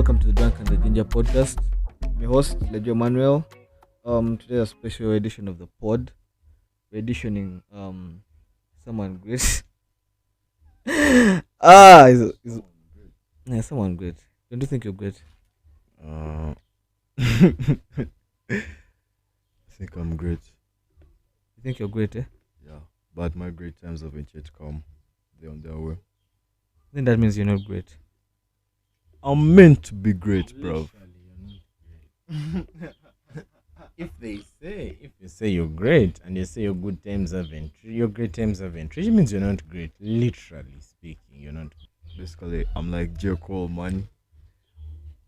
welcome to the Drunk and the Ginger podcast. I'm your host, Lejo Manuel. Today a special edition of the pod. We're editioning someone great. Yeah, someone great. Don't you think you're great? Uh, I think I'm great. You think you're great, eh? Yeah, but my great times haven't yet come. They're on their way. Then that means you're not great. I'm meant to be great, bro. If you say you're great and you say your great times haven't reached, it means you're not great. Literally speaking, you're not. Basically, I'm like J. Cole, man.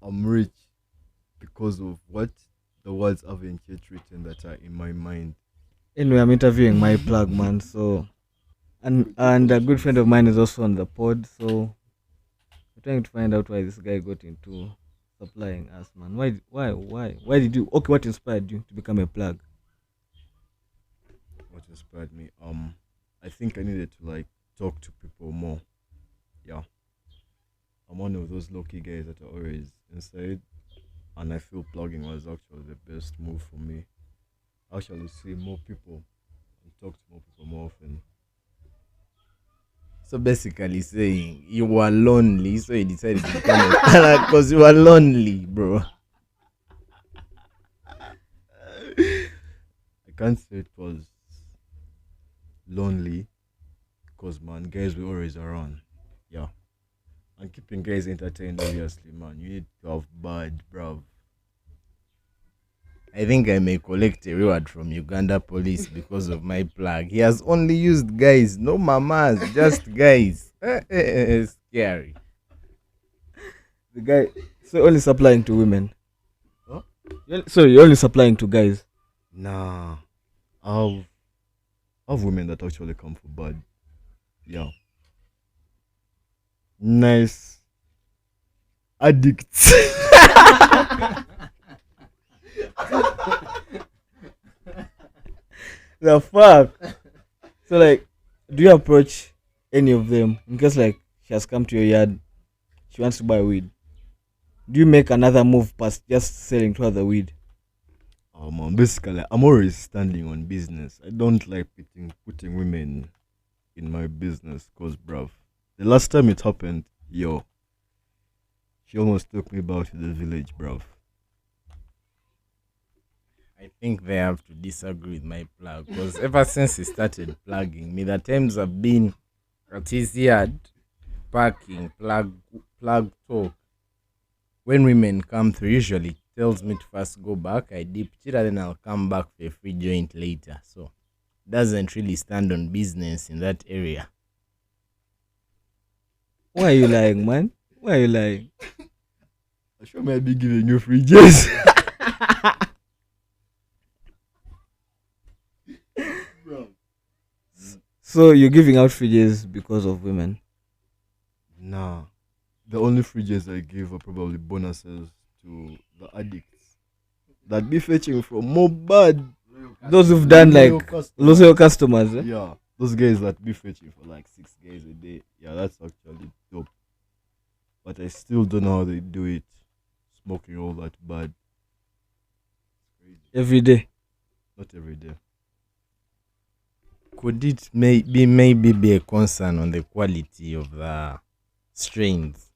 I'm rich because of what the words haven't yet written that are in my mind. Anyway, I'm interviewing my plug, man. So, and a good friend of mine is also on the pod. So, we're trying to find out why this guy got into supplying us, man. Why did you? Okay, what inspired you to become a plug? What inspired me? I think I needed to like talk to people more. Yeah, I'm one of those lucky guys that are always inside, and I feel plugging was actually the best move for me. Actually, see more people and talk to more people more often. So basically saying you were lonely, so you decided to become a plug because you were lonely, bro. I can't say it was lonely because man, guys were always around. Yeah, and keeping guys entertained, obviously, man. You need to have bad, bruv. I think I may collect a reward from Uganda police because of my plug. He has only used guys, no mamas, just guys. Scary. The guy, so only supplying to women. Huh? So you're only supplying to guys. Nah, I have women that actually come for bad. Yeah, nice addicts. The fuck. So like, do you approach any of them in case like she has come to your yard, she wants to buy weed? Do you make another move past just selling to her the weed? Man, basically, I'm always standing on business. I don't like putting women in my business, cause, bruv, the last time it happened, yo, she almost took me back to the village, bruv. I think they have to disagree with my plug because ever since he started plugging me, the times have been at his yard, parking, plug talk. When women come through, usually he tells me to first go back. I dip it and then I'll come back for a free joint later. So doesn't really stand on business in that area. Why are you lying, man? Why are you lying? I sure might be giving you free jazz. So you're giving out fridges because of women? Nah, the only free jazz I give are probably bonuses to the addicts that be fetching from more bad. Those who've done like loyal customers. Eh? Yeah, those guys that be fetching for like 6 guys a day. Yeah, that's actually dope. But I still don't know how they do it. Smoking all that bad. Crazy. Every day. Not every day. Could it maybe be a concern on the quality of the strains?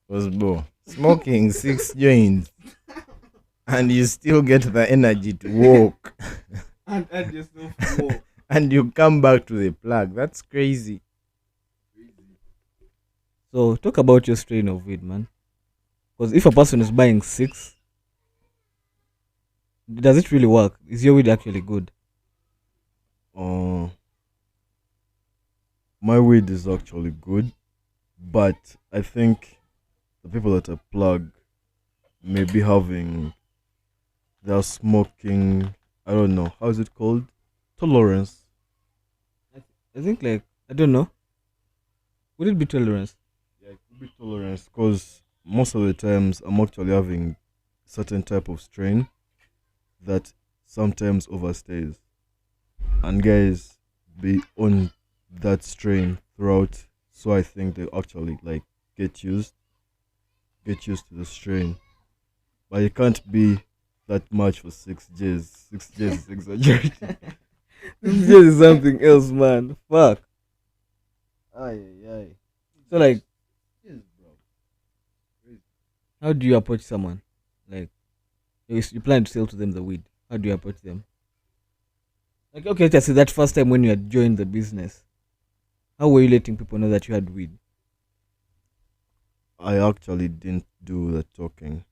Because bro, smoking 6 joints and you still get the energy to walk And yourself more. and you come back to the plug. That's crazy. So talk about your strain of weed, man. Because if a person is buying 6, does it really work? Is your weed actually good? Uh, my weed is actually good, but I think the people that I plug may be having their smoking. I don't know how is it called, tolerance. I think like I don't know. Would it be tolerance? Yeah, it could be tolerance because most of the times I'm actually having certain type of strain that sometimes overstays, and guys be on that strain throughout. So I think they actually like get used, get used to the strain. But it can't be that much for 6 Gs. 6 Gs is exaggerated. This is something else, man. Fuck. Aye, aye. So, like, Yes, bro. Crazy. how do you approach someone? Like, you plan to sell to them the weed. How do you approach them? Like, okay, just say that first time when you had joined the business, how were you letting people know that you had weed? I actually didn't do the talking.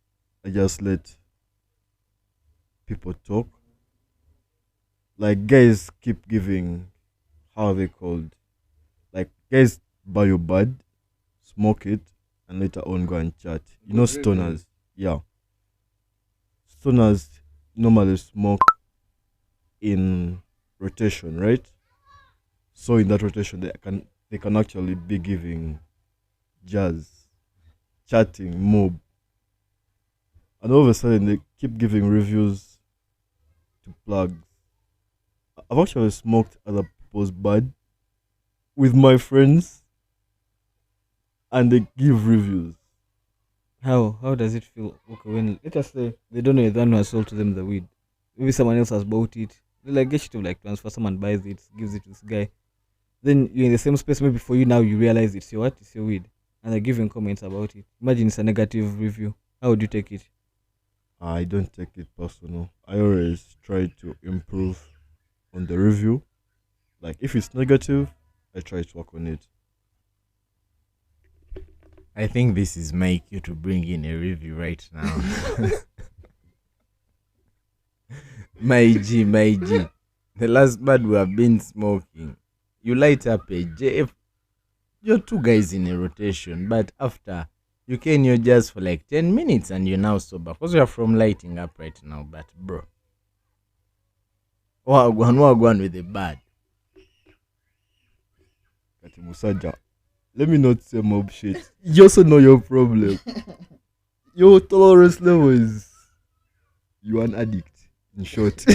I just let people talk. Like guys keep giving, how are they called? Like guys buy your bud, smoke it, and later on go and chat. You know stoners, yeah. Stoners normally smoke in rotation, right? So in that rotation they can actually be giving jazz, chatting, mob, and all of a sudden they keep giving reviews to plugs. I've actually smoked other people's bud with my friends, and they give reviews. How does it feel? Okay, when let us say they don't know the one who has sold to them the weed. Maybe someone else has bought it. They like get you to like transfer. Someone buys it, gives it to this guy. Then you're in the same space. Maybe for you now, you realize it's your what? It's your weed, and they're giving comments about it. Imagine it's a negative review. How would you take it? I don't take it personal. I always try to improve on the review. Like if it's negative, I try to work on it. I think this is my cue to bring in a review right now. My G, my G. The last bud we have been smoking. You light up a J. You're two guys in a rotation, but after you can you're just for like 10 minutes and you're now sober. Because you're from lighting up right now, but bro. Wagwan with the bad. Kati Musaja, let me not say mob shit. You also know your problem. Your tolerance level is you an addict. In short.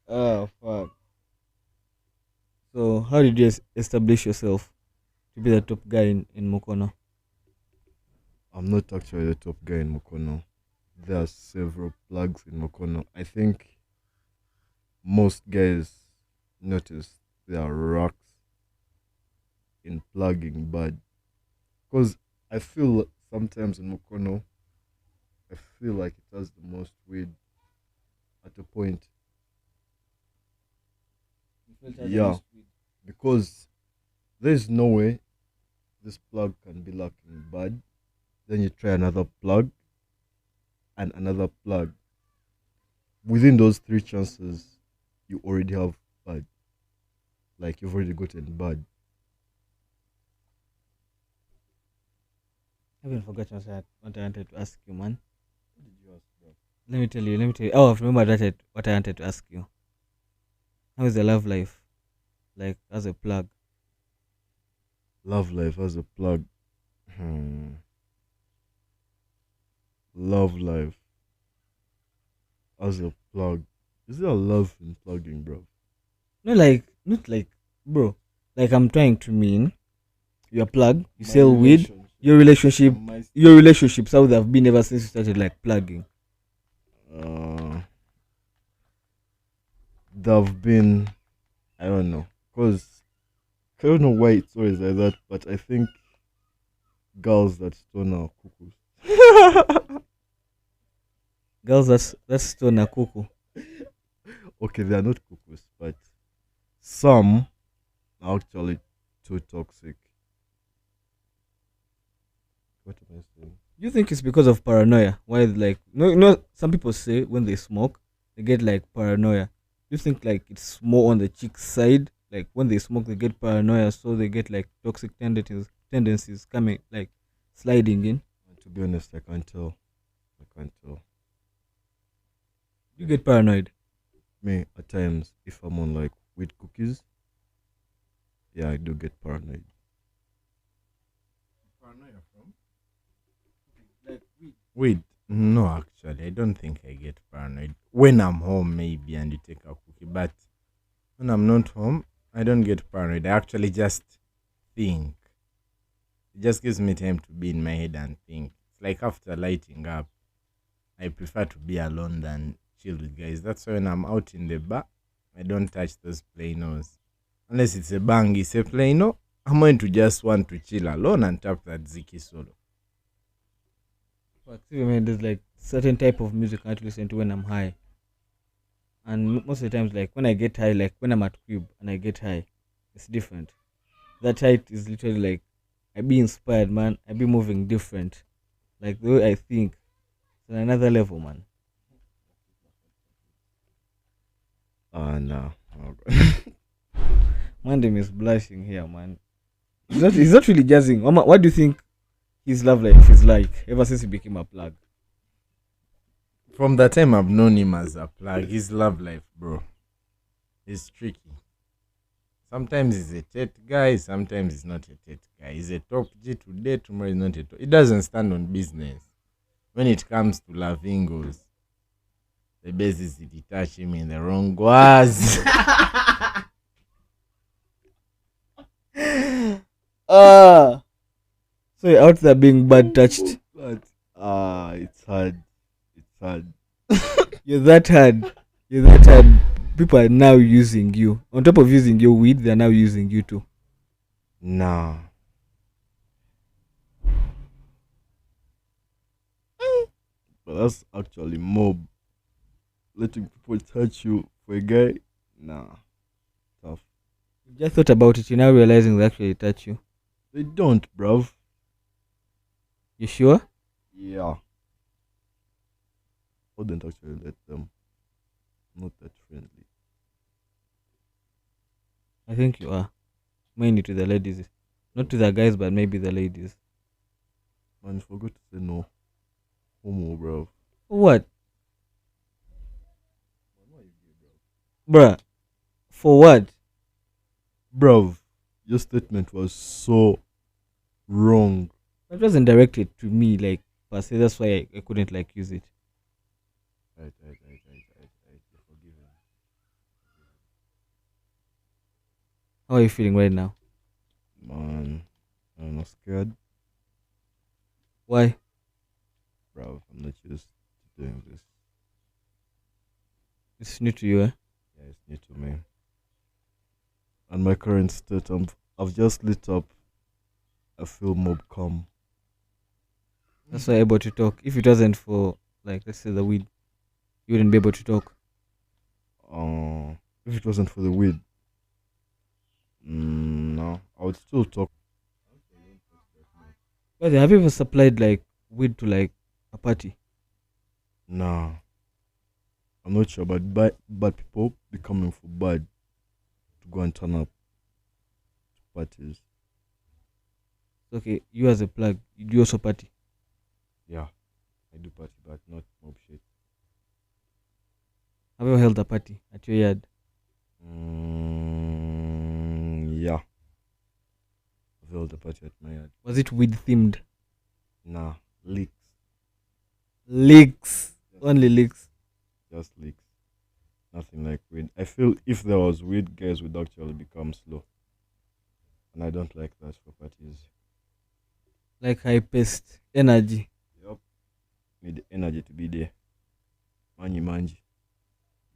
Oh fuck. So how did you establish yourself to be the top guy in Mukono? I'm not actually the top guy in Mokono. There are several plugs in Mokono. I think most guys notice there are rocks in plugging, but because I feel sometimes in Mokono, I feel like it has the most weed at a point. Yeah, because there's no way this plug can be lacking bud. Then you try another plug and another plug. Within those three chances, you already have bud. Like you've already gotten bud. I haven't forgotten what I wanted to ask you, man. What did you ask, bro? Let me tell you. Let me tell you. Oh, I've remembered what I wanted to ask you. How is the love life? Like as a plug. Love life as a plug. Hmm. Love life as a plug. Is there a love in plugging, bro? No, like not like, bro. Like I'm trying to mean, you're a plug. You sell weed. Your relationships, how they've been ever since you started like plugging. Uh, they've been, I don't know, cause I don't know why it's always like that, but I think girls that stone are cuckoos. Girls, that's stone a cuckoo. Okay, they are not cuckoos, but some are actually too toxic. What am I saying? You think it's because of paranoia? Why like no? Some people say when they smoke, they get like paranoia. You think like it's more on the chick side? Like when they smoke, they get paranoia, so they get like toxic tendencies coming like sliding in. And to be honest, I can't tell. I can't tell. You get paranoid. Me, at times, if I'm on like weed cookies, yeah, I do get paranoid. Paranoia from? Like weed. No, actually, I don't think I get paranoid. When I'm home, maybe, and you take a cookie, but when I'm not home, I don't get paranoid. I actually just think It just gives me time to be in my head and think. It's like after lighting up, I prefer to be alone than chill with guys. That's why when I'm out in the bar, I don't touch those plainos. Unless it's a bang, it's a plaino. I'm going to just want to chill alone and tap that Ziki solo. But I mean, there's like certain type of music I have to listen to when I'm high, and most of the times, like when I get high, like when I'm at Cube and I get high, it's different. That high is literally like I be inspired, man. I be moving different, like the way I think. It's on another level, man. Nah. Oh, God. Mandem is blushing here, man. He's not really jazzing. What do you think his love life is like ever since he became a plug? From the time I've known him as a plug, his love life, bro, is tricky. Sometimes he's a tet guy, sometimes he's not a tet guy. He's a top G today, tomorrow he's not a top. It doesn't stand on business. When it comes to Lavingos, the best is to detach him in the wrong was. Ah, so you're out there being bad touched. But it's hard. It's hard. You're that hard. You're that hard. People are now using you. On top of using your weed, they're now using you too. Nah. But that's actually mob. Letting people touch you for a guy. Nah. Tough. You just thought about it. You're now realizing they actually touch you. They don't, bruv. You sure? Yeah. Wouldn't actually let them. Not that friendly. I think you are. Mainly to the ladies. Not to the guys, but maybe the ladies. Man, forgot to say no. Homo, bruv. For what? Bruh. For what? Bruv, your statement was so wrong. It wasn't directed to me, like, per se. That's why I couldn't, like, use it. Right. You're forgiven. How are you feeling right now? Man, I'm not scared. Why? Bruv, I'm not used to doing this. It's new to you, eh? Yeah, it's new to me. And my current state, I've just lit up. I feel mob calm. That's why I'm able to talk. If it wasn't for, like, let's say the weed, you wouldn't be able to talk. If it wasn't for the weed, no, I would still talk. But have you ever supplied, like, weed to, like, a party? Nah, I'm not sure, but bad people be coming for bad to go and turn up to parties. Okay, you as a plug, you do also party. Yeah, I do party, but not mob shit. Have you ever held a party at your yard? Yeah, I've held a party at my yard. Was it weed themed? Nah, leaks, Leaks. Only leaks. just leaks. Nothing like weed. I feel if there was weed, guys would actually become slow, and I don't like that for parties. Like high paced energy. Yup, need the energy to be there. Manji.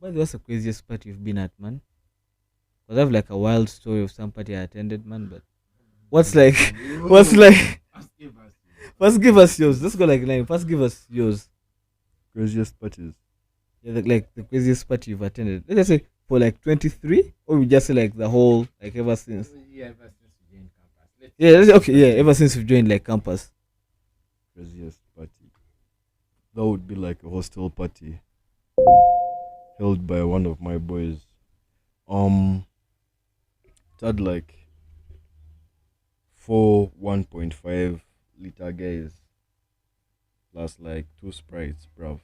But what's the craziest party you've been at, man? Because I have like a wild story of some party I attended, man. But what's like, what's like, first give us yours. Let's go like line. First give us yours. Craziest parties. Yeah, like the craziest party you've attended. Let's just say for like 23, or we just say like the whole, like ever since. Yeah, ever since we joined campus. Yeah, okay, yeah, ever since you've joined like campus. Craziest party. That would be like a hostel party held by one of my boys. It had like 4 1.5 liter guys plus like 2 sprites, bruv.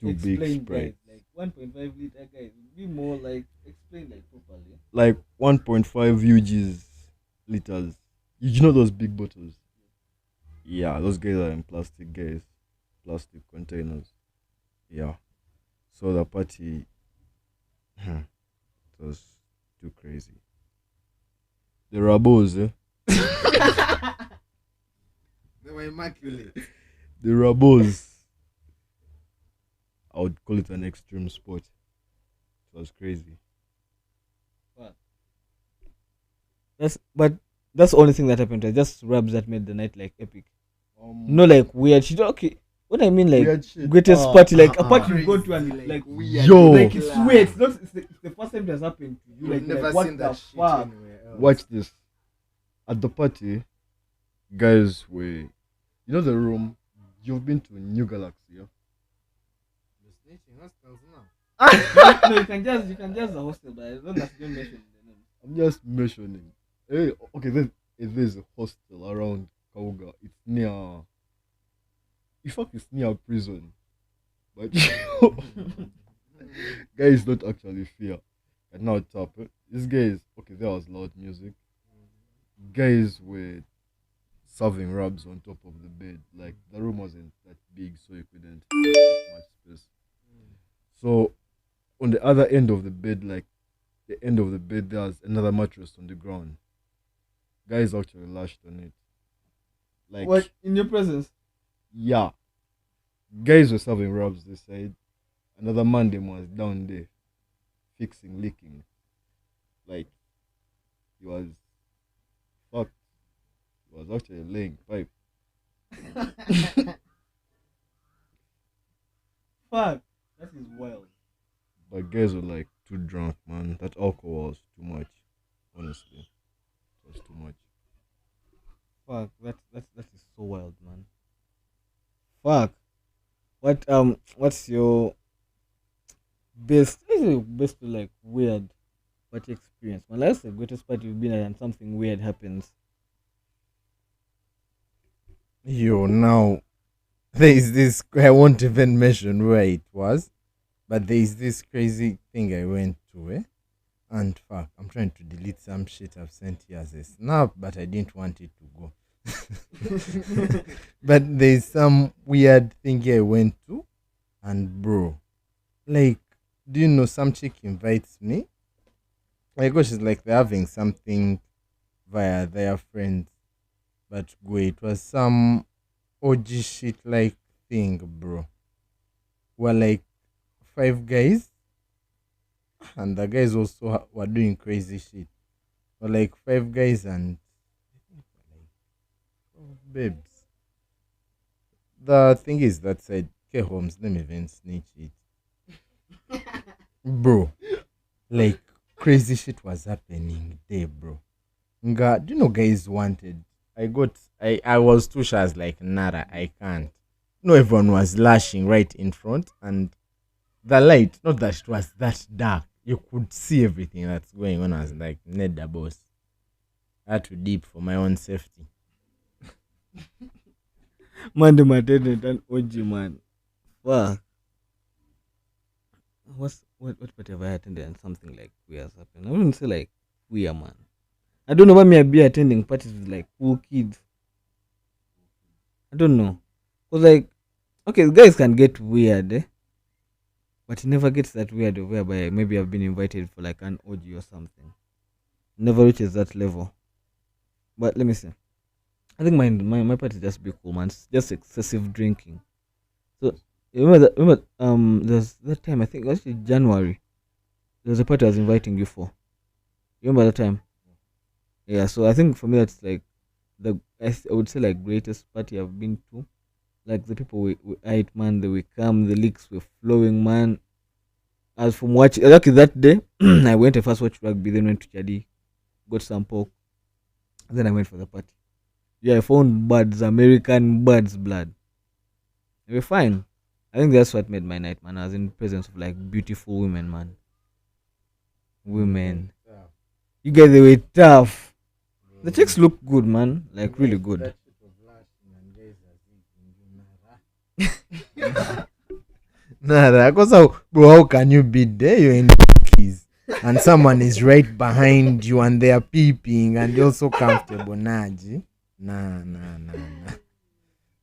Two big sprites. Like 1.5 liter guys. Be more like explain like properly. Like 1.5 UGs liters. You know those big bottles? Yeah, those guys are in plastic guys. Plastic containers. Yeah. So the party it was too crazy. The rabos, eh? They were immaculate. The Rabos. I would call it an extreme sport. It was crazy. But that's the only thing that happened to us. Just rubs that made the night like epic. Um, No, like weird shit. Okay, what I mean, like Weird shit. greatest Ah, party, like ah, a party ah. you go to and like weird. Yo. like it's weird. It's not. It's the first time it has happened to you. You've Like, never what seen the that shit fuck? anywhere else. Watch this. At the party, guys were, you know the room. You've been to New Galaxy, yeah? You're snitching hostels now. No, you can just the hostel, but as long as you don't mention the name. I'm just mentioning. Hey, okay, then there's a hostel around Kauga. It's near. In fact, it's near a prison. But guys don't actually fear. And now top. These guys, okay, there was loud music. Guys were serving rubs on top of the bed. Like the room wasn't that big, so you couldn't have that much space. So on the other end of the bed, like the end of the bed, there's another mattress on the ground. Guys actually lashed on it. Like What in your presence? yeah. Guys were serving rubs this side. Another man them was down there fixing leaking. Like he was fucked. He was actually laying pipe. Fuck, that is wild. But guys were like too drunk, man. That alcohol was too much. Honestly. It was too much. Fuck, that is so wild, man. Fuck. What's your best like weird party experience? Man, that's the greatest party you've been at and something weird happens. Yo, now there is this. I won't even mention where it was, but there is this crazy thing I went to, and fuck, I'm trying to delete some shit I've sent here as a snap, but I didn't want it to go. But there's some weird thing I went to, and bro, like, do you know some chick invites me? Like, gosh, it's like they're having something via their friends, but wait, it was some OG shit like thing, bro. We're like 5 guys, and the guys also were doing crazy shit. We're like 5 guys and babes. The thing is that said, K Holmes, let me even snitch it. Bro, like crazy shit was happening there, bro. Nga, do you know guys wanted? I was too shy, I was like, nada, I can't. No, everyone was lashing right in front, and the light, not that it was that dark. You could see everything that's going on. I was like, Ned the boss. I had to deep for my own safety. Man, the attendant and OG man. Fuck. What party have I attended and something like weird has happened? I wouldn't say like weird, man. I don't know why me I be attending parties with like cool kids. I don't know. Cause like, okay, guys can get weird, but it never gets that weird whereby maybe I've been invited for like an orgy or something. Never reaches that level. But let me see. I think my party just be cool, man. It's just excessive drinking. So there's that time I think actually January. There was a party I was inviting you for. You remember that time? Yeah. So I think for me that's like I would say like greatest party I've been to. Like the people we ate, man. They will come. The leaks were flowing, man. As from watching, lucky that day, I went to first watch rugby, then went to Chadi, got some pork, and then I went for the party. Yeah, I found birds, American birds blood. They were fine. I think that's what made my night, man. I was in presence of like beautiful women, man. Women. You guys, they were tough. The chicks look good, man. Like really good. Nah, because bro, how can you be there? You're in keys, and someone is right behind you, and they are peeping, and you're so comfortable, Naji. Nah.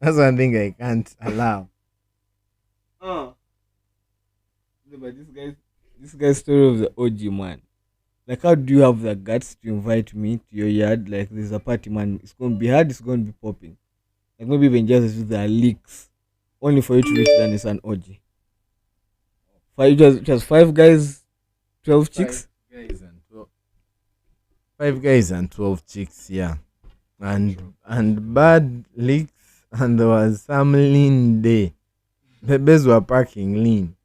That's one thing I can't allow. No, but this guy's story of the OG man. Like, how do you have the guts to invite me to your yard? Like, there's a party, man. It's going to be hard. It's going to be popping. Like, maybe even just with the leaks, only for you to reach then it's an orgy. Five, just 5 guys, 12 chicks. Guys and 12, 5 guys and 12 chicks, yeah. And bad leaks, and there was some lean day. Bebes were parking lean.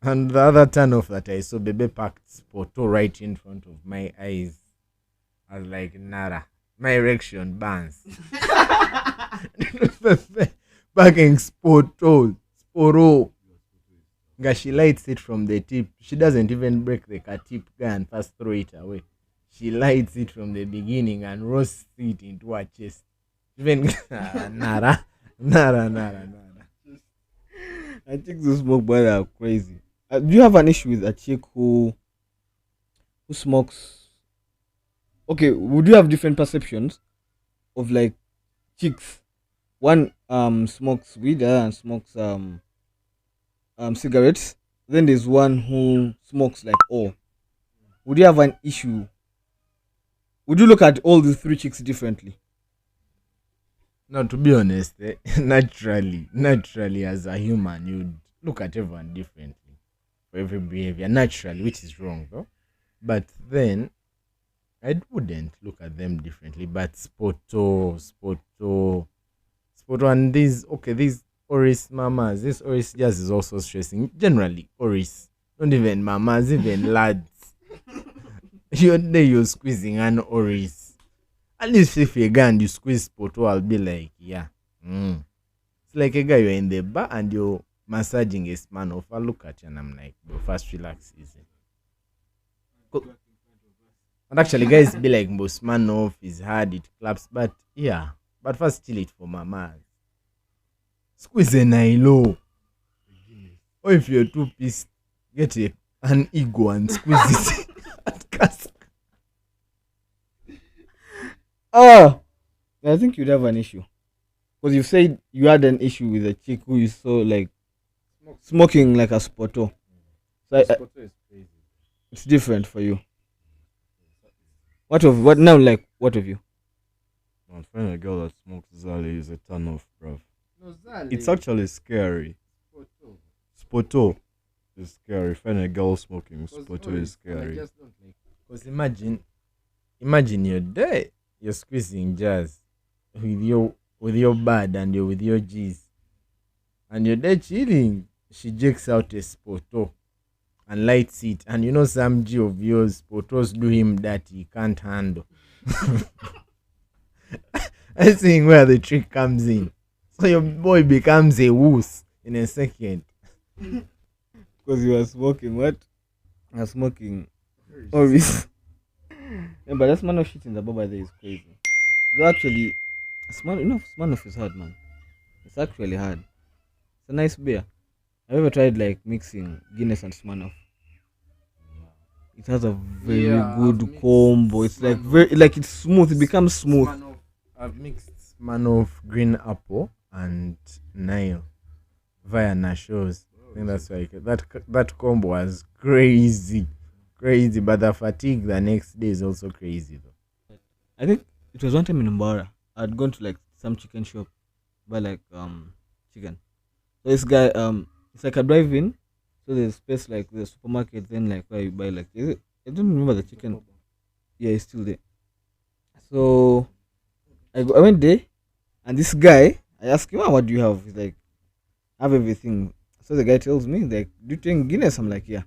And the other turn off that I saw, Bebe parked Spoto right in front of my eyes. I was like, Nara, my erection burns. Parking Sporo. Nga she lights it from the tip. She doesn't even break the car tip guy and first throw it away. She lights it from the beginning and roasts it into her chest. Even Nara. I think those smoke boys are crazy. Do you have an issue with a chick who smokes? Okay, would you have different perceptions of like chicks? One smokes weed, the other one smokes cigarettes. Then there's one who smokes like oh. Would you have an issue? Would you look at all the three chicks differently? No, to be honest, naturally, as a human, you'd look at everyone differently for every behavior, naturally, which is wrong though. But then I wouldn't look at them differently. But Spoto, and these Oris mamas, this Oris jazz is also stressing. Generally, Oris, not even mamas, even lads. You're there, you're squeezing an Oris. At least if you're a guy and you squeeze Poto, I'll be like, yeah. It's like a guy, you're in the bar and you're massaging a man off. I look at you and I'm like, bro, first relax, easy. And actually, guys be like, most man off is hard, it claps, but yeah. But first, chill it for mamas. Squeeze a nilo. Or if you're too pissed, get an ego and squeeze it at cask. Oh, I think you'd have an issue because you said you had an issue with a chick who you saw like smoking like a spoto. So it's different for you. What now? Like what of you? Man, finding a girl that smokes Zali is a turn off, bruv. No, Zali. It's actually scary. Spoto is scary. Finding a girl smoking Spoto is scary. Because imagine you're there, you're squeezing jazz with your bad and you're with your G's, and you're there chilling. She jakes out a Spoto and lights it, and you know some G of yours, Spotos do him that he can't handle. I think where the trick comes in. So your boy becomes a woos in a second. Because you are smoking what? You are smoking Oris. Yeah, but that man of shit in the baba there is crazy. So actually, Smirnoff is hard, man. It's actually hard. It's a nice beer. Have you ever tried like mixing Guinness and Smirnoff? It has a very good combo. It's like very like it's smooth. It becomes smooth. I've mixed Smirnoff Green Apple and Nile via Nashos. I think that's why that combo was crazy. But the fatigue the next day is also crazy though. I think it was one time in Mbara. I'd gone to like some chicken shop, buy like chicken. So this guy it's like a drive-in. So there's space like the supermarket. Then like where you buy like I don't remember the chicken. Yeah, it's still there. So I went there, and this guy I asked him, "What do you have?" He's like, "I have everything." So the guy tells me like, "Do you drink Guinness?" I'm like, "Yeah."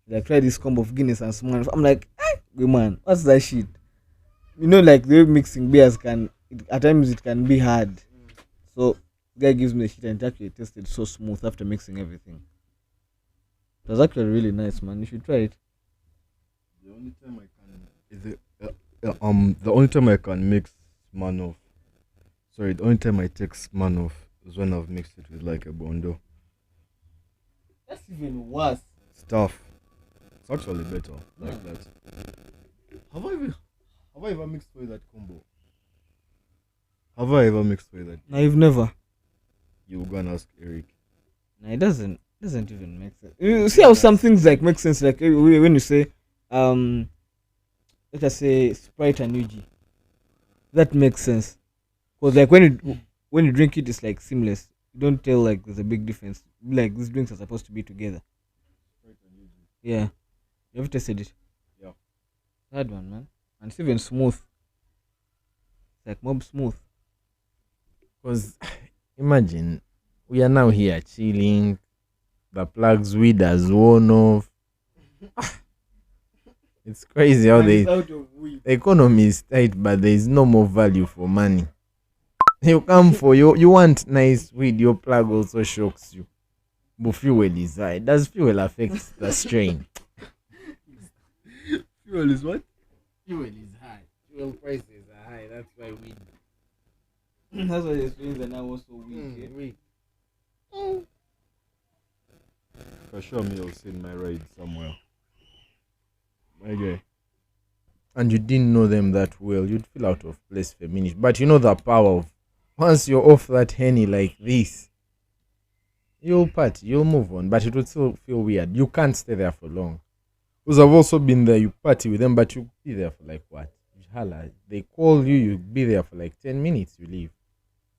Like try this combo of Guinness and Smirnoff. I'm like, good man, what's that shit? You know, like the way mixing beers at times it can be hard. So the guy gives me the shit and it actually tasted so smooth after mixing everything. It was actually really nice, man. You should try it. The only time I can the only time I can mix Smirnoff. Sorry, the only time I take Smirnoff is when I've mixed it with like a Bondo. That's even worse. Stuff. It's actually better like that. Have I ever mixed with that combo? Have I ever mixed with that? No, you've never. You go and ask Eric. No, it doesn't even make sense. You see how some things like make sense, like when you say let us say Sprite and UG. That makes sense. Because like when you drink it, it's like seamless. You don't tell like there's a big difference. Like these drinks are supposed to be together. Yeah, you ever tasted it? Yeah. That one, man. And it's even smooth. It's like mob smooth. Because imagine we are now here chilling. The plugs weed has worn off. It's crazy how the economy is tight, but there is no more value for money. You come for you want nice weed, your plug also shocks you. But fuel is high. Does fuel affect the strain? Fuel is what? Fuel is high. Fuel prices are high. That's why weed. That's why the strains are now also weak. Weed. For sure, me, I'll send my ride somewhere. My guy. And you didn't know them that well, you'd feel out of place for a minute. But you know the power of once you're off that henny like this, you'll party, you'll move on, but it would still feel weird. You can't stay there for long. Because I've also been there, you party with them, but you be there for like what? Hala, they call you, you be there for like 10 minutes, you leave.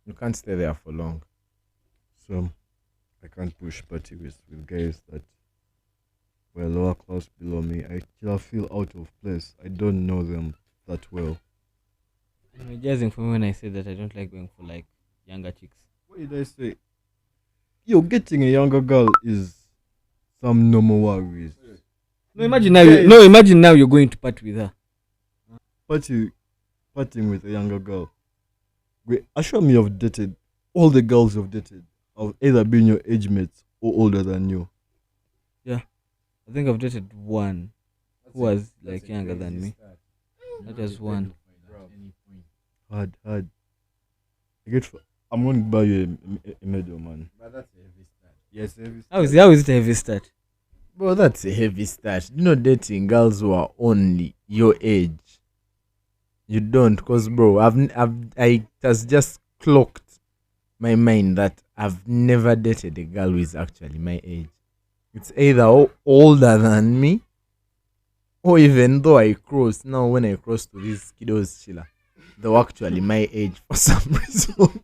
You can't stay there for long. So, I can't push party with guys that were lower class below me. I still feel out of place. I don't know them that well. I'm judging for me when I say that I don't like going for like younger chicks. What did I say? Yo, getting a younger girl is some normal worries. No, imagine now. Imagine now you're going to party with her. Partying with a younger girl. Wait, assure me you've dated all the girls you've dated. Have either been your age mates or older than you. I think I've dated one who was like younger than me. That was one. Hard. I'm going to buy you a medal, man. But that's a heavy start. Yes, heavy. How is it a heavy start? Bro, that's a heavy start. You know, dating girls who are only your age. You don't, because bro, it has just clocked my mind that I've never dated a girl who is actually my age. It's either older than me, or even though I cross now, when I cross to these kiddos chiller, they're actually my age for some reason.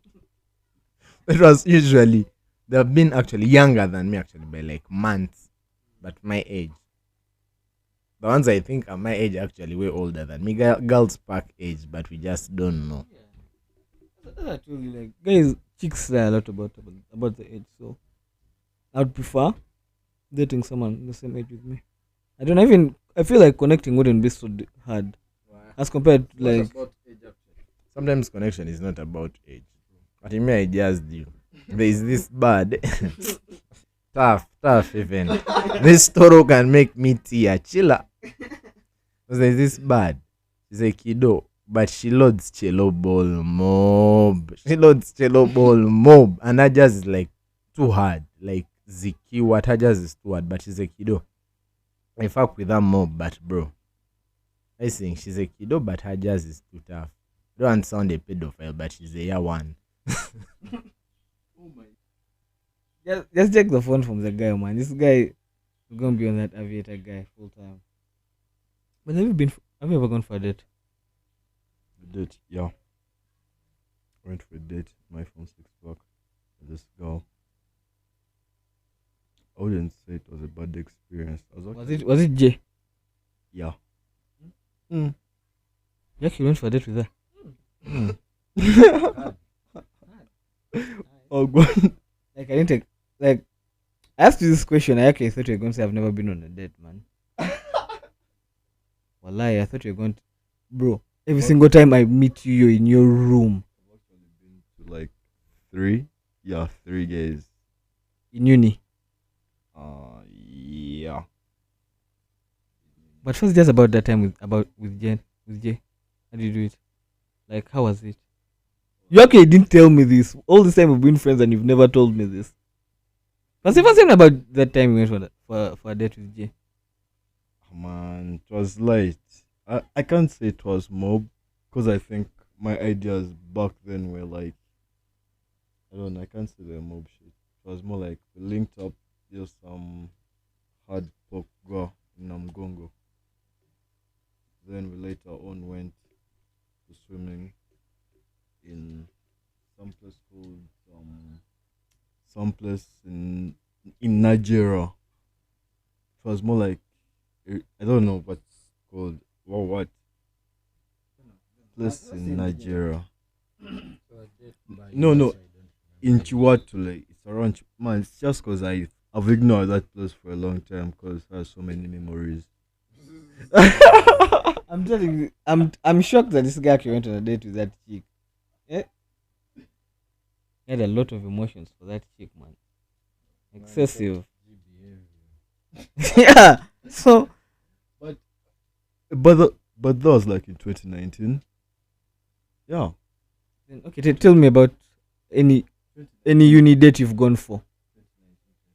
It was usually they've been actually younger than me actually by like months, but my age. The ones I think are my age actually way older than me. Girls pack age, but we just don't know. That's what I told you, like guys, chicks say a lot about the age, so I would prefer dating someone the same age with me. I don't even. I feel like connecting wouldn't be so hard as compared to like. Sometimes connection is not about age. But in me, I just do. There is this bad. tough even. This Toro can make me tear. Chilla. Because there's this bad. She's a kiddo. But she loads cello ball mob. And her jazz is like too hard. Like Ziki, what her jazz is too hard. But she's a kiddo. I fuck with her mob, but bro. I think she's a kiddo, but her jazz is too tough. Don't sound a pedophile, but she's a year one. Just take the phone from the guy, man. This guy is gonna be on that aviator guy full time. But have you ever gone for a date? A date, yeah. Went for a date. My phone 6 o'clock. With this girl. I wouldn't say it was a bad experience. Was it Jay? Yeah. You actually went for a date with her? Oh god. Like I didn't take like I asked you this question. I actually thought you were going to say I've never been on a date, man. Wallahi, I thought you were going to, bro. Every single time I meet you, you're in your room. I've actually been to like 3. Yeah, 3 guys. In uni. Yeah. But first, just about that time with Jay. How did you do it? Like, how was it? You actually didn't tell me this. All this time we've been friends and you've never told me this. But say something about that time you went for a date with Jay. Oh, man, it was late. I can't say it was mob because I think my ideas back then were like, I can't say they're mob shit. It was more like we linked up, just some hard pop go in Namgongo. Then we later on went to swimming in some place called some place in Nigeria. It was more like I don't know what's called what place in Nigeria. No, no, in Chiwatule. It's around man. It's just because I've ignored that place for a long time because it has so many memories. I'm telling you, I'm shocked that this guy actually went on a date with that chick. Eh? He had a lot of emotions for that chick, man. Excessive. Yeah. So But but that was like in 2019. Yeah. then, okay, tell me about any uni date you've gone for.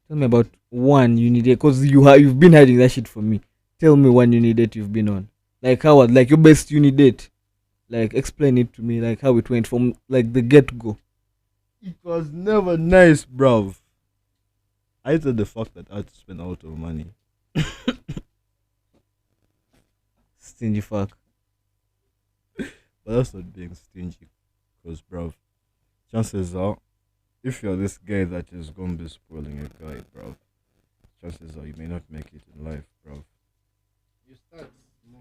Tell me about one uni date, cause you've been hiding that shit from me. Tell me one uni date you've been on. Like how was like your best uni date? Like explain it to me, like how it went from like the get go. It was never nice, bruv. I hated the fact that I had to spend a lot of money. Stingy fuck. But that's not being stingy. Because, bruv, chances are, if you're this guy that is going to be spoiling a guy, bruv, chances are you may not make it in life, bruv.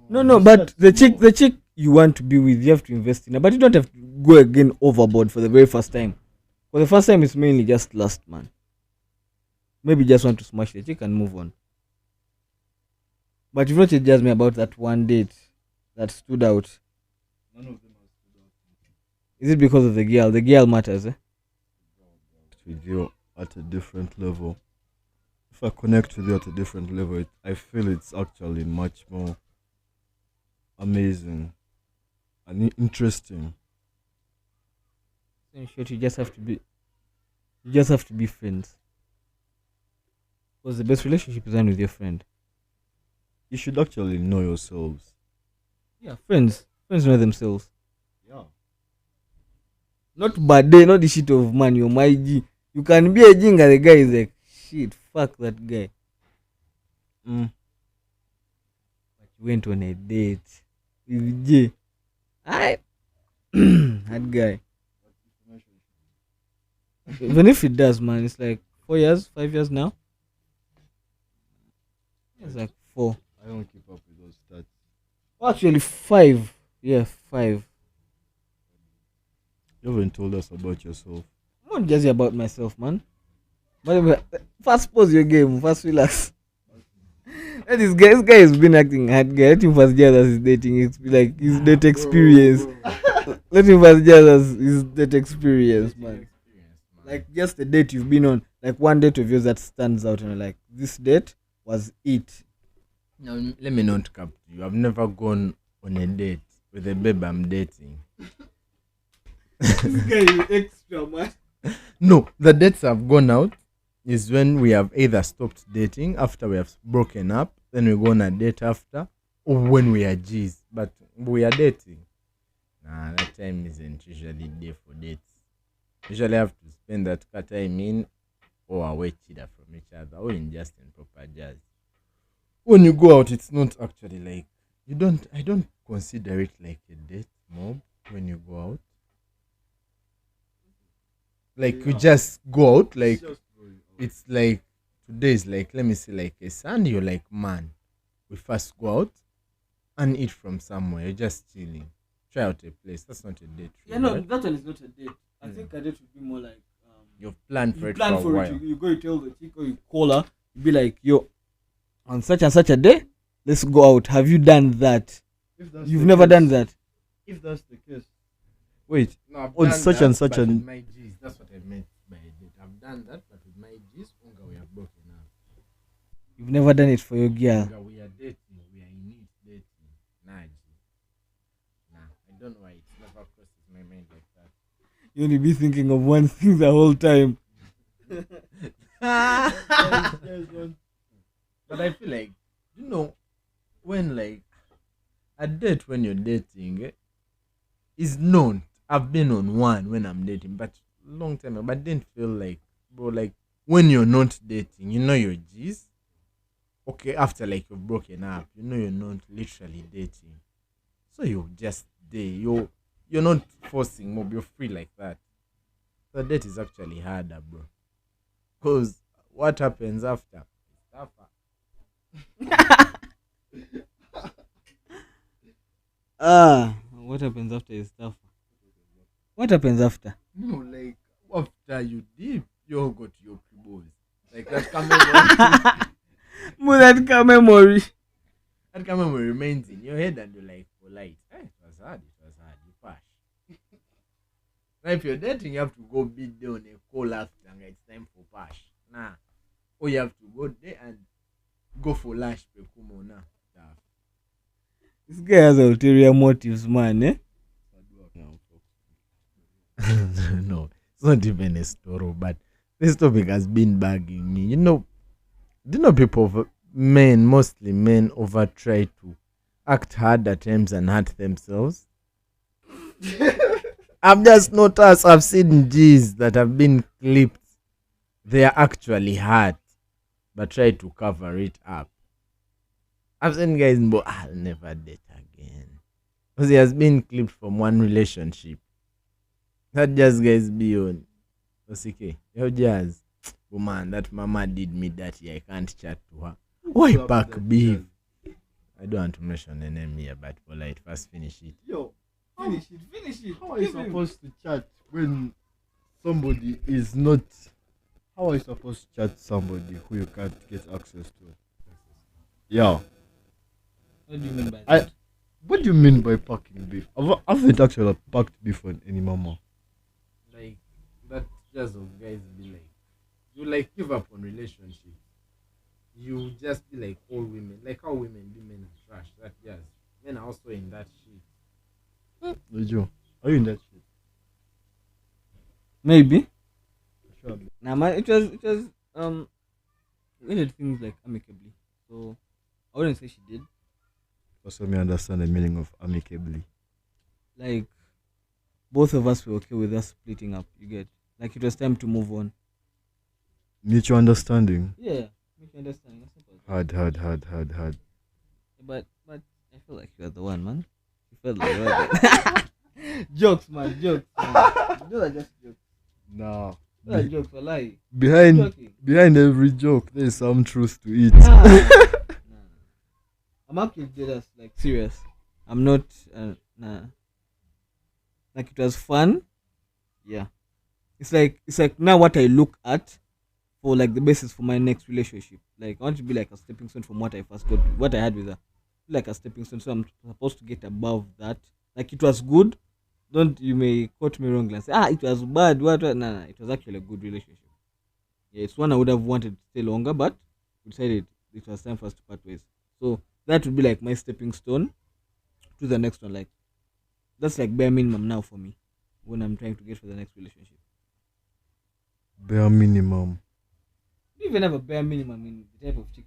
No, but the chick you want to be with, you have to invest in her, but you don't have to go again overboard for the very first time. For the first time, it's mainly just lust, man. Maybe just want to smash the chick and move on. But you've not yet judged me about that one date that stood out. None of them are Is it because of the girl? The girl matters, eh? with you at a different level. If I connect with you at a different level, I feel it's actually much more amazing and interesting. In short, you just have to be friends. Because the best relationship is done with your friend. You should actually know yourselves. Yeah, friends. Friends know themselves. Yeah. Not bad day, not the shit of man, you're my G. You can be a jinga, the guy is like, shit, fuck that guy. Mm. But you went on a date with J. I that guy. Even if it does, man, it's like 4 years, 5 years now. It's like 4. I don't keep up with those stats. Actually, 5. Yeah, 5. You haven't told us about yourself. I'm not just about myself, man. But anyway, first pause your game, first relax. And this guy has been acting hard guy. Let him first judge as his dating like his date experience. Let him first judge as his date experience, man. Like just the date you've been on, like one date of yours that stands out and you're like this date was it. Now, let me not cap to you. I've never gone on a date with a babe I'm dating. This guy is extra, man. No, the dates I've gone out is when we have either stopped dating after we have broken up, then we go on a date after, or when we are G's. But we are dating. Nah, that time isn't usually there for dates. Usually have to spend that time in or away cheater from each other or in just in proper jazz. When you go out, it's not actually like I don't consider it like a date mob when you go out. Like you just go out, like it's like today is like let me say like a Sunday, you're like man, we first go out and eat from somewhere. You're just chilling. Try out a place. That's not a date. Yeah, really, no, right? that one is not a date. I Mm. think a date would be more like You've planned for you it plan for a for while. it. You go, you tell the chick or you call her. You be like, yo, on such and such a day, let's go out. Have you done that? If that's You've the never case- done that. If that's the case. Wait, No, I've on done such that, and such but an- with my G's. That's what I meant by a date. I've done that, but with my G's, Unga, we have broken up. You've never done it for your girl. Unga, we are dating. We are in it dating. Nah, G. Nah, I don't know why it never crosses my mind like that. You only be thinking of one thing the whole time. But I feel like, when like a date when you're dating is known. I've been on one when I'm dating, but long time ago, but didn't feel like, bro, like when you're not dating, you know your G's. Okay, after like you've broken up, you know you're not literally dating. So you're just there. You're not forcing mob, you're free like that. So date is actually harder, bro. Cause what happens after? It's tougher. What happens after is tough. What happens after? No, like after you dip, you go to your pre-boys. Like that camera Mudatka memory. that camera remains in your head and you're like polite. It was hard, you pass. Now if you're dating, you have to go beat down a call after and it's time for pass. Nah. Or you have to go there and go for lunch pekumo now. This guy has ulterior motives, man. Eh? No, it's not even a story, but this topic has been bugging me. Do you know mostly men, over try to act hard at times and hurt themselves? I've just noticed, I've seen G's that have been clipped. They are actually hurt, but try to cover it up. I've seen guys, but I'll never date again. Because he has been clipped from one relationship. That just guys be on. OCK. Yo, Jazz. Woman, that mama did me dirty. I can't chat to her. Why back beef? I don't want to mention the name here, but polite. First finish it. Yo, Finish it. how are you supposed to chat when somebody is not? How are you supposed to chat somebody who you can't get access to? Yeah. What do you mean by I- that? What do you mean by packing beef? I haven't actually packed beef on any mama. Like, that just of guys be like, you like give up on relationships. You just be like all women. Like how women be men are trash. That yes. Men are also in that shit. Joe, are you in that shit? Maybe. Sure. Nah, man, it was we did things like amicably. So I wouldn't say she did. Also, me understand the meaning of amicably. Like both of us were okay with us splitting up. You get like it was time to move on. Mutual understanding. Yeah, make you understand. That's simple. Hard. But I feel like you are the one, man. You felt like you were the- jokes, man. Those are just jokes. Nah. Those are jokes. For lie. Behind Joking. behind every joke, there is some truth to it. Nah. I'm actually dead as like serious. I'm not. Nah. Like it was fun. Yeah. It's like now what I look at for like the basis for my next relationship. Like I want to be like a stepping stone from what I first got, what I had with her. Like a stepping stone. So I'm supposed to get above that. Like it was good. Don't you may quote me wrongly and say it was bad. What? Nah. It was actually a good relationship. Yeah, it's one I would have wanted to stay longer, but we decided it was time for us to part ways. So that would be like my stepping stone to the next one. Like that's like bare minimum now for me when I'm trying to get for the next relationship. Bare minimum. Do you even have a bare minimum in the type of chick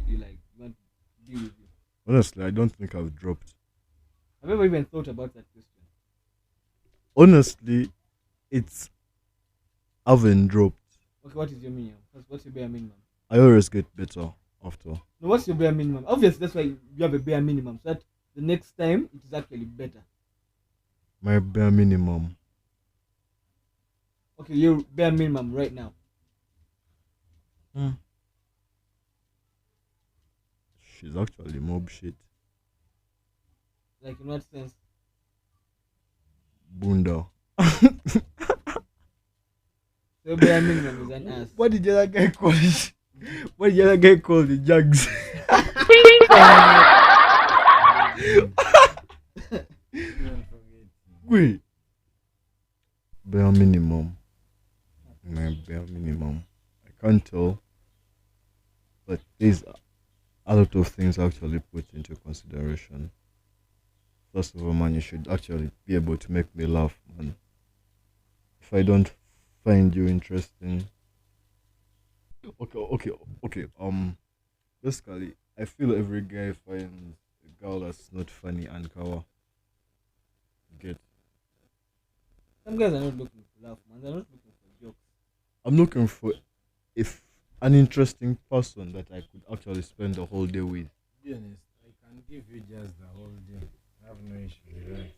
you like you want to deal with you? Honestly, I don't think I've dropped. Have you ever even thought about that question? Honestly, it's haven't dropped. Okay, what is your minimum? What's your bare minimum? I always get better after. No, what's your bare minimum? Obviously, that's why you have a bare minimum, so that the next time it is actually better. My bare minimum. Okay, your bare minimum right now. She's actually mob shit. Like in what sense? Bunda. So your bare minimum is an ass. What did the other guy call it? What did the other guy call the jugs? Wait. Bare minimum. My bare minimum. I can't tell. But there's a lot of things actually put into consideration. First of all, man, you should actually be able to make me laugh, man. If I don't find you interesting. Okay. Basically, I feel every guy finds a girl that's not funny and kawa. Get. Some guys are not looking for love, man. They're not looking for jokes. I'm looking for if an interesting person that I could actually spend the whole day with. To be honest, I can give you just the whole day. have no issue with that.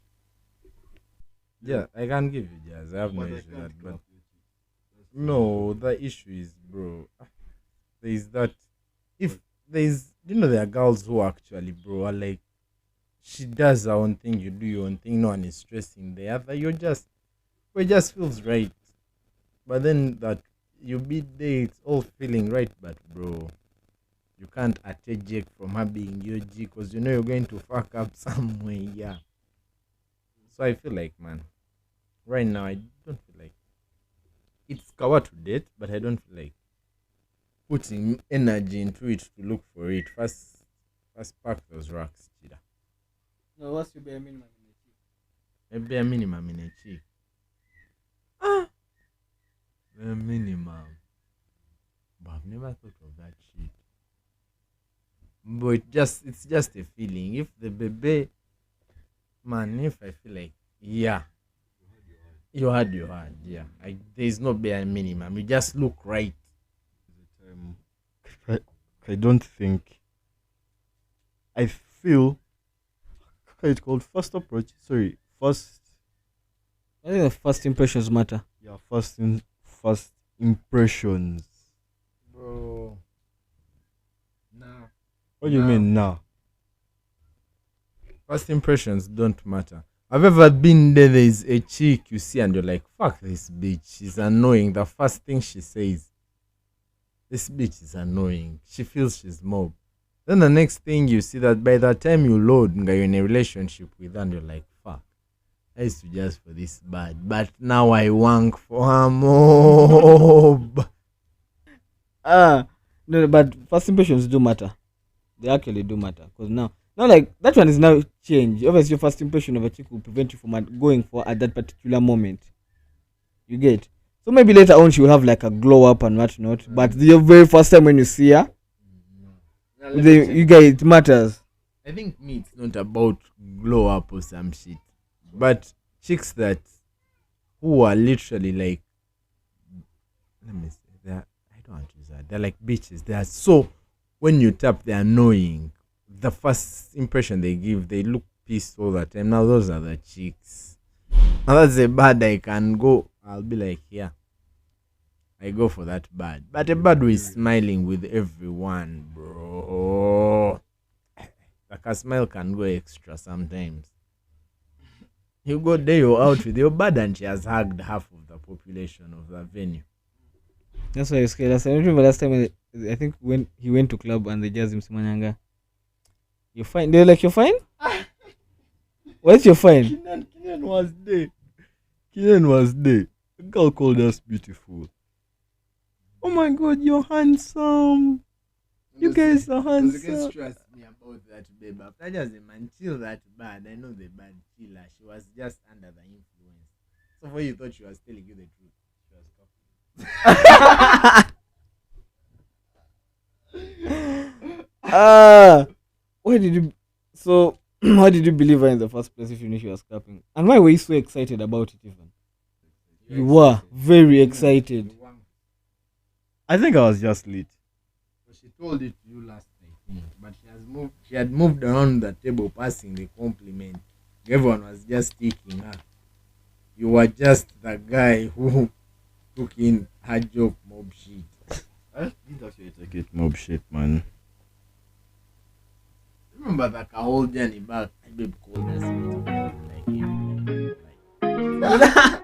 Yeah, I can give you jazz. I have no issue with that. But no, the issue is, bro, there is that. If there is, there are girls who actually, bro, are like, she does her own thing, you do your own thing, no one is stressing the other. It just feels right. But then that you be there, it's all feeling right, but bro, you can't attach Jake from her being your G because you know you're going to fuck up somewhere, yeah. So I feel like, man, right now I don't feel like it's cover to date, but I don't feel like putting energy into it to look for it. First pack those rocks, Chida. No, what's your bare minimum? A bare minimum in a chick. Ah, bare minimum. But I've never thought of that shit. But it's just a feeling. If the baby, man, if I feel like, yeah, you had, yeah. There's no bare minimum. You just look right. Um, I, I don't think. I feel. How it's called? First approach. Sorry, first. I think the first impressions matter. Yeah, first impressions. Bro. Nah. What do you mean now? First impressions don't matter. I've ever been there is a chick you see and you're like, fuck this bitch. She's annoying. The first thing she says, this bitch is annoying. She feels she's mob. Then the next thing you see that by the time you load, you're in a relationship with her and you're like, fuck. I used to just for this bad. But now I wank for her mob. No, but first impressions do matter. They actually do matter because now like that one is now changed. Obviously, your first impression of a chick will prevent you from going for at that particular moment. You get. So maybe later on she will have like a glow up and whatnot. But the very first time when you see her, you get it matters. I think me, it's not about glow up or some shit. But chicks that who are literally like, let me say, I don't want to use that. They're like bitches. They are so, when you tap, they're annoying. The first impression they give, they look pissed all the time. Now those are the chicks. Now that's a bad I can go. I'll be like, yeah, I go for that bad. But a bad who is smiling with everyone, bro. Like a smile can go extra sometimes. You go there, you're out with your bad, and she has hugged half of the population of the venue. That's why you're scared. I remember last time I think when he went to club and they just him Simanyanga. You're fine. They're like, you're fine? What's your fine? Killian was there. Killian was there. The girl called us beautiful. Oh my god, you're handsome. You guys are handsome. Trust me about that, babe. After just a man chill that bad, I know the bad killer. She was just under the influence. So when you thought she was telling you the truth, she was talking. Why did you so why did you believe her in the first place if you knew she was clapping? And why were you so excited about it even? You were very excited. I think I was just late. She told it to you last night, but she had moved around the table passing the compliment. Everyone was just taking her. You were just the guy who took in her joke mob shit. I didn't actually take it mob shit, man. Remember that whole journey back, my babe called us like